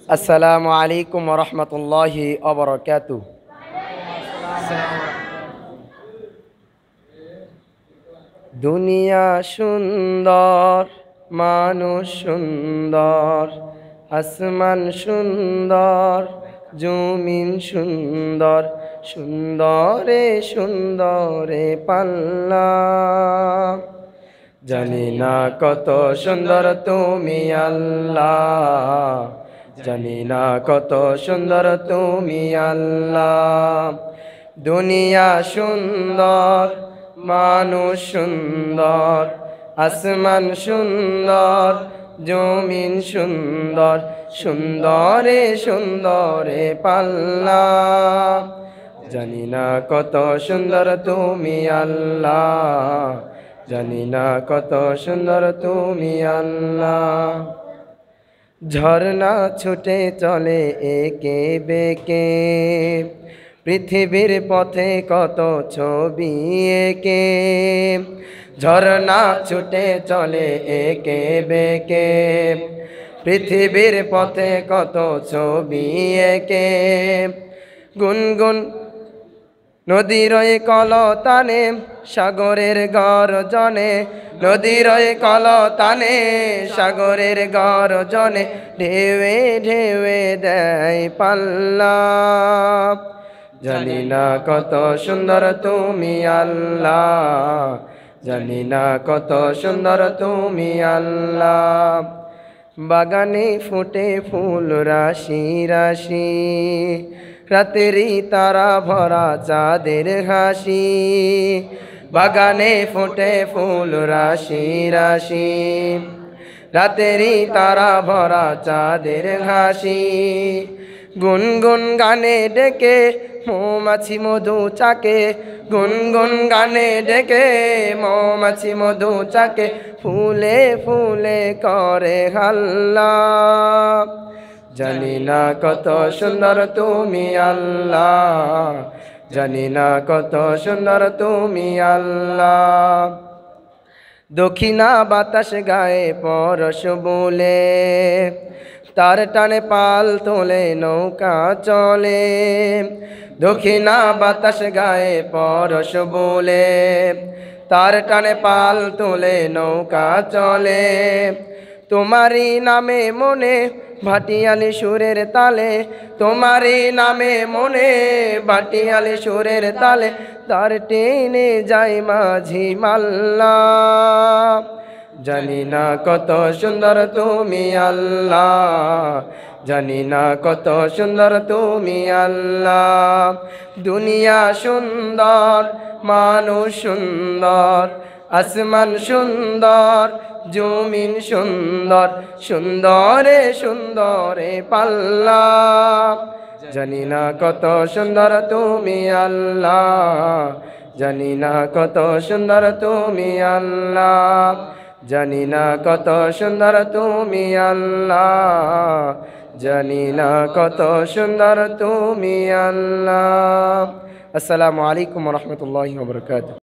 আসসালামু আলাইকুম ওয়া রাহমাতুল্লাহি ওয়া বারাকাতুহু। দুনিয়া সুন্দর, মানুষ সুন্দর, আসমান সুন্দর, জমিন সুন্দর, সুন্দরে সুন্দরে পাল্লা। জানি না কত সুন্দর তুমি আল্লাহ, জানি না কত সুন্দর তুমি আল্লাহ। দুনিয়া সুন্দর, মানুষ সুন্দর, আসমান সুন্দর, জমিন সুন্দর, সুন্দরে সুন্দরে পাল্লা। জানি না কত সুন্দর তুমি আল্লাহ, জানি না কত সুন্দর তুমি আল্লাহ। ঝর্ণা ছুটে চলে একে বেঁকে, পৃথিবীর পথে কত ছবি এঁকে। ঝর্ণা ছুটে চলে একে বেঁকে, পৃথিবীর পথে কত ছবি এঁকে। গুনগুন নদীর কলতানে, সাগরের গর্জনে, নদীর কলতানে, সাগরের গর্জনে, ঢেউে ঢেউে দেয় পাল্লা। জানি না কত সুন্দর তুমি আল্লাহ, জানি না কত সুন্দর তুমি আল্লাহ। বাগানে ফুটে ফুল রাশি রাশি, রাতেরই তারা ভরা চাঁদের হাসি। বাগানে ফুটে ফুল রাশি রাশি, রাতেরই তারা ভরা চাঁদের হাসি। গুনগুন গানে ডেকে মৌমাছি মধু চাকে, গুনগুন গানে ডেকে মৌমাছি মধু চাকে, ফুলে ফুলে করে হাল্লা। জানি না কত সুন্দর তুমি আল্লাহ, জানি না কত সুন্দর তুমি আল্লাহ। দক্ষিণা বাতাস গায়ে পরশ বলে, তার টানে পাল তোলে নৌকা চলে। দক্ষিণা বাতাস গায়ে পরশ বলে, তার টানে পাল তোলে নৌকা চলে। তোমারই নামে মনে ভাটিয়ালি সুরের তালে, তোমারই নামে মনে ভাটিয়ালি সুরের তালে, তার টেনে যায় মাঝি মাল্লা। জানি না কত সুন্দর তুমি আল্লাহ, জানি না কত সুন্দর তুমি আল্লাহ। দুনিয়া সুন্দর, মানুষ সুন্দর, আসমান সুন্দর, জমিন সুন্দর, সুন্দরে সুন্দরে পাল্লা। জানি না কত সুন্দর তুমি আল্লাহ, জানি না কত সুন্দর তুমি আল্লাহ, জানি না কত সুন্দর তুমি আল্লাহ, জানি না কত সুন্দর তুমি আল্লাহ। আসসালামু আলাইকুম ওয়া রাহমাতুল্লাহি ওয়া বারাকাতুহু।